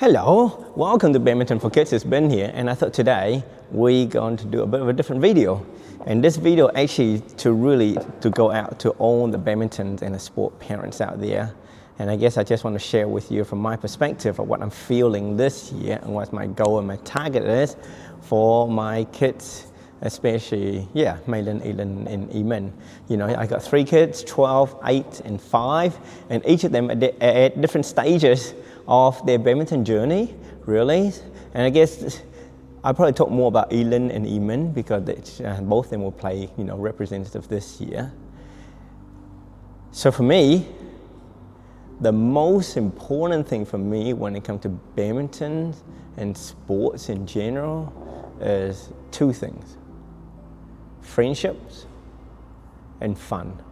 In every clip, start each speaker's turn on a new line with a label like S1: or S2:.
S1: Hello, welcome to Badminton for Kids. It's Ben here, and I thought today we're going to do a bit of a different video. And this video actually to go out to all the badminton and the sport parents out there. And I guess I just want to share with you from my perspective of what I'm feeling this year and what my goal and my target is for my kids, especially, Maylin, Elin, and Eamon. You know, I got 3 kids, 12, 8, and 5, and each of them at different stages of their badminton journey, really. And I guess I'll probably talk more about Elin and Eamon because both of them will play, representative this year. So for me, the most important thing for me when it comes to badminton and sports in general is 2 things: friendships and fun,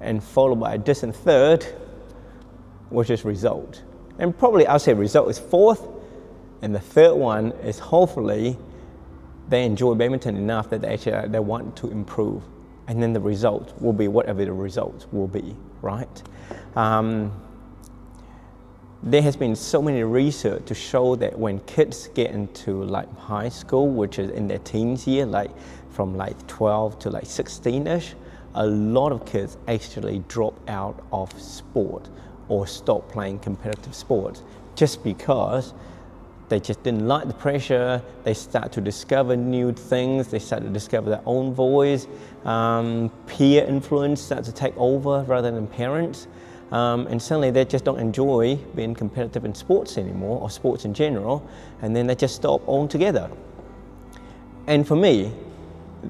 S1: and followed by a distant third, which is result. And probably I'll say result is 4th, and the 3rd one is hopefully they enjoy badminton enough that they want to improve, and then the result will be whatever the result will be, right? There has been so many research to show that when kids get into like high school, which is in their teens year, like from like 12 to like 16ish, a lot of kids actually drop out of sport or stop playing competitive sports just because they just didn't like the pressure. They start to discover new things. They start to discover their own voice. Peer influence starts to take over rather than parents. And suddenly they just don't enjoy being competitive in sports anymore, or sports in general, and then they just stop altogether. And for me,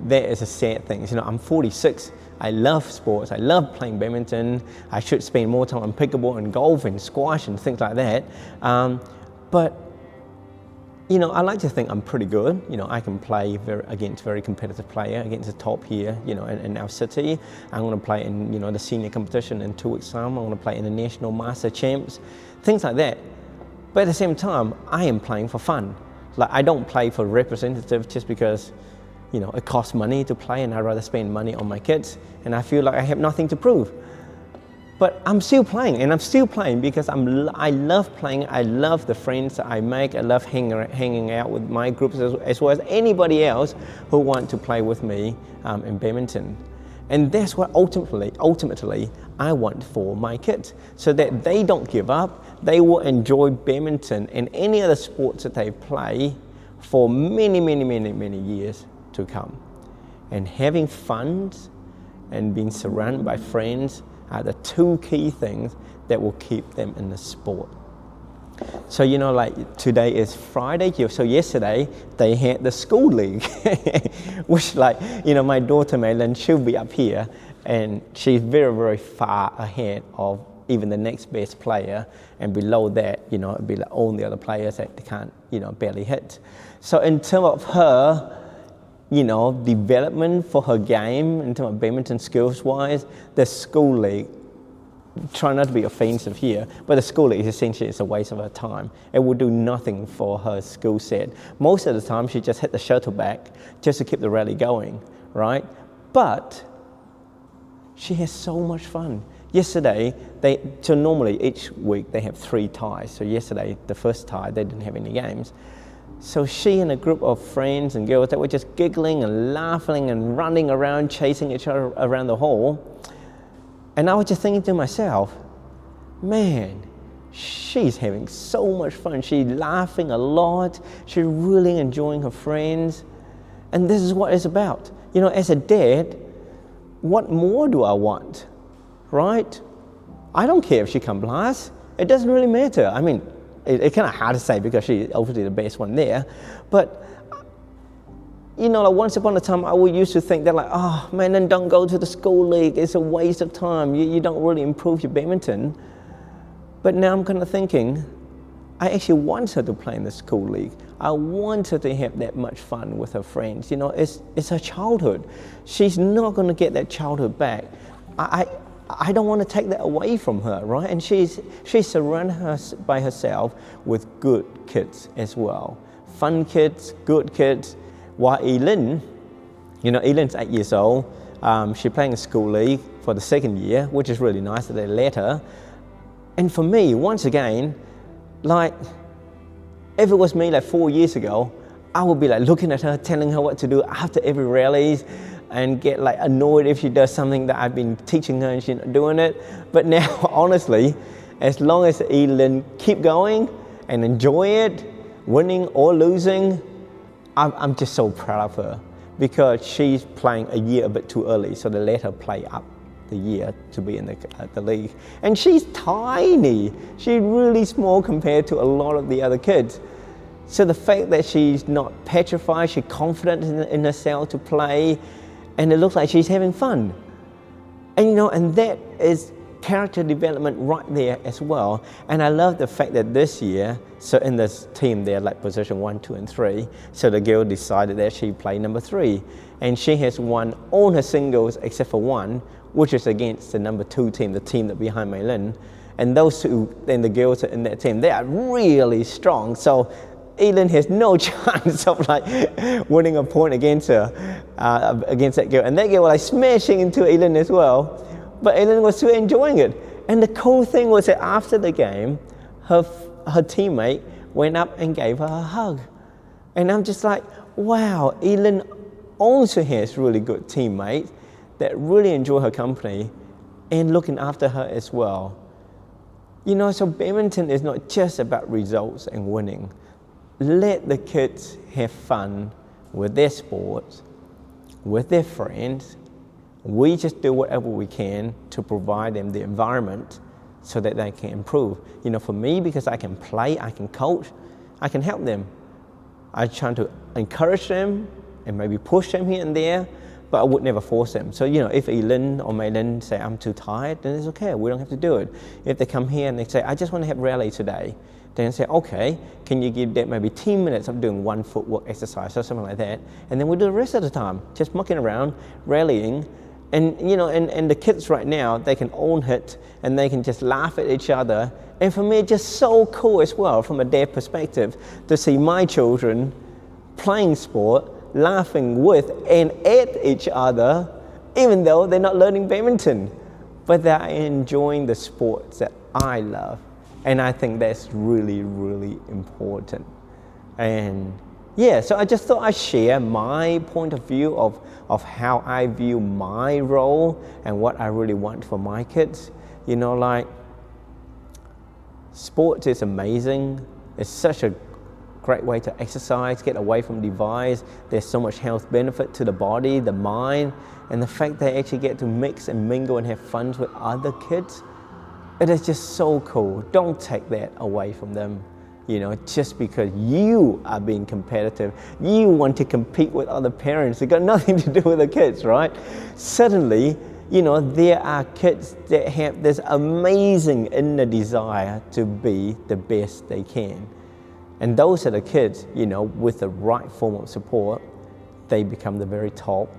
S1: that is a sad thing. I'm 46. I love sports. I love playing badminton. I should spend more time on pickleball and golf and squash and things like that. But I like to think I'm pretty good. I can play against very competitive player, against the top here, in our city. I'm going to play in, the senior competition in 2 weeks' time. I'm going to play in the national master champs, things like that. But at the same time, I am playing for fun. Like, I don't play for representative just because, it costs money to play, and I'd rather spend money on my kids, and I feel like I have nothing to prove. But I'm still playing, and I'm still playing because I love playing. I love the friends that I make. I love hanging out with my groups as well as anybody else who want to play with me in badminton. And that's what ultimately I want for my kids, so that they don't give up. They will enjoy badminton and any other sports that they play for many, many, many, many years to come. And having fun and being surrounded by friends are the 2 key things that will keep them in the sport. So like today is Friday, so yesterday they had the school league, which my daughter Maylin, she'll be up here, and she's very, very far ahead of even the next best player, and below that, it'd be like all the other players that they can't, barely hit. So in terms of her, development for her game, in terms of badminton skills-wise, the school league, try not to be offensive here, but the school league essentially is a waste of her time. It will do nothing for her skill set. Most of the time, she just hit the shuttle back just to keep the rally going, right? But she has so much fun. Yesterday, so normally each week they have 3 ties. So yesterday, the first tie, they didn't have any games. So she and a group of friends and girls that were just giggling and laughing and running around, chasing each other around the hall. And I was just thinking to myself, man, she's having so much fun. She's laughing a lot. She's really enjoying her friends. And this is what it's about. As a dad, what more do I want, right? I don't care if she comes last. It doesn't really matter. I mean, it's kind of hard to say because she's obviously the best one there. But, like once upon a time, I used to think that oh man, then don't go to the school league. It's a waste of time. You don't really improve your badminton. But now I'm kind of thinking, I actually want her to play in the school league. I want her to have that much fun with her friends. It's her childhood. She's not going to get that childhood back. I don't want to take that away from her, right? And she's surrounded by herself with good kids as well. Fun kids, good kids. While Elin, Elin's 8 years old. She's playing a school league for the 2nd year, which is really nice that they let her. And for me, once again, if it was me like 4 years ago, I would be like looking at her, telling her what to do after every rallies, and get like annoyed if she does something that I've been teaching her and she's not doing it. But now, honestly, as long as Elin keep going and enjoy it, winning or losing, I'm just so proud of her, because she's playing a year a bit too early, so they let her play up the year to be in the league. And she's tiny. She's really small compared to a lot of the other kids. So the fact that she's not petrified, she's confident in herself to play, and it looks like she's having fun. And and that is character development right there as well. And I love the fact that this year, so in this team, they're like position 1, 2, and 3. So the girl decided that she played number 3. And she has won all her singles except for one, which is against the number 2 team, the team that behind Mei Lin. And those two, and the girls in that team, they are really strong. So Elin has no chance of like winning a point against her, against that girl. And that girl was like smashing into Elin as well. But Elin was still enjoying it. And the cool thing was that after the game, her teammate went up and gave her a hug. And I'm just like, wow, Elin also has really good teammates that really enjoy her company and looking after her as well. So badminton is not just about results and winning. Let the kids have fun with their sports, with their friends. We just do whatever we can to provide them the environment so that they can improve. For me, because I can play, I can coach, I can help them. I try to encourage them and maybe push them here and there, but I would never force them. So, if Elin or Mei Lin say, I'm too tired, then it's okay, we don't have to do it. If they come here and they say, I just want to have rally today, then say, okay, can you give that maybe 10 minutes of doing one footwork exercise or something like that, and then we'll do the rest of the time, just mucking around, rallying. And and the kids right now, they can own it and they can just laugh at each other. And for me, it's just so cool as well from a dad perspective to see my children playing sport, laughing with and at each other, even though they're not learning badminton, but they're enjoying the sports that I love. And I think that's really, really important. And yeah, so I just thought I'd share my point of view of how I view my role and what I really want for my kids. Sports is amazing. It's such a great way to exercise, get away from device. There's so much health benefit to the body, the mind, and the fact they actually get to mix and mingle and have fun with other kids. It is just so cool. Don't take that away from them. Just because you are being competitive, you want to compete with other parents. It's got nothing to do with the kids, right? Suddenly, there are kids that have this amazing inner desire to be the best they can. And those are the kids, with the right form of support, they become the very top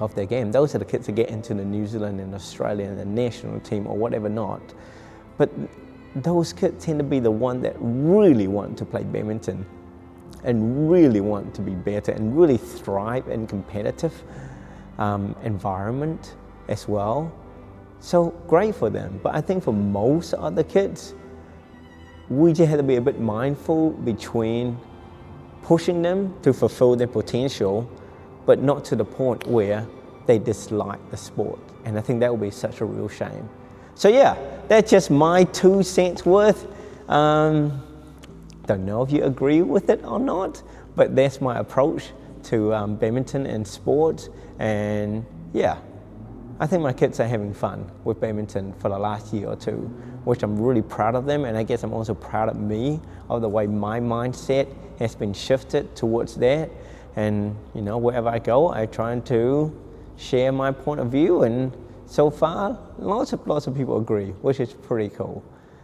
S1: of their game. Those are the kids that get into the New Zealand and Australia and the national team or whatever not. But those kids tend to be the one that really want to play badminton and really want to be better and really thrive in competitive environment as well. So great for them. But I think for most other kids, we just have to be a bit mindful between pushing them to fulfill their potential, but not to the point where they dislike the sport. And I think that would be such a real shame. So yeah, that's just my 2 cents worth. Don't know if you agree with it or not, but that's my approach to badminton and sports. And yeah, I think my kids are having fun with badminton for the last year or 2, which I'm really proud of them. And I guess I'm also proud of me, of the way my mindset has been shifted towards that. And wherever I go, I try to share my point of view, and so far, lots of people agree, which is pretty cool.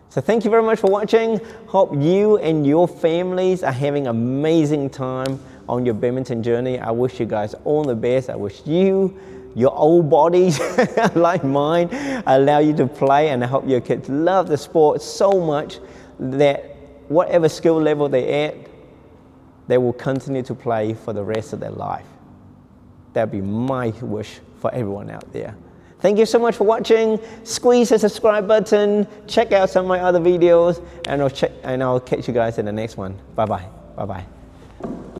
S1: So thank you very much for watching. Hope you and your families are having an amazing time on your badminton journey. I wish you guys all the best. I wish you, your old bodies, like mine, allow you to play, and I hope your kids love the sport so much that whatever skill level they're at, they will continue to play for the rest of their life. That'd be my wish for everyone out there. Thank you so much for watching. Squeeze the subscribe button. Check out some of my other videos, and I'll catch you guys in the next one. Bye bye. Bye bye.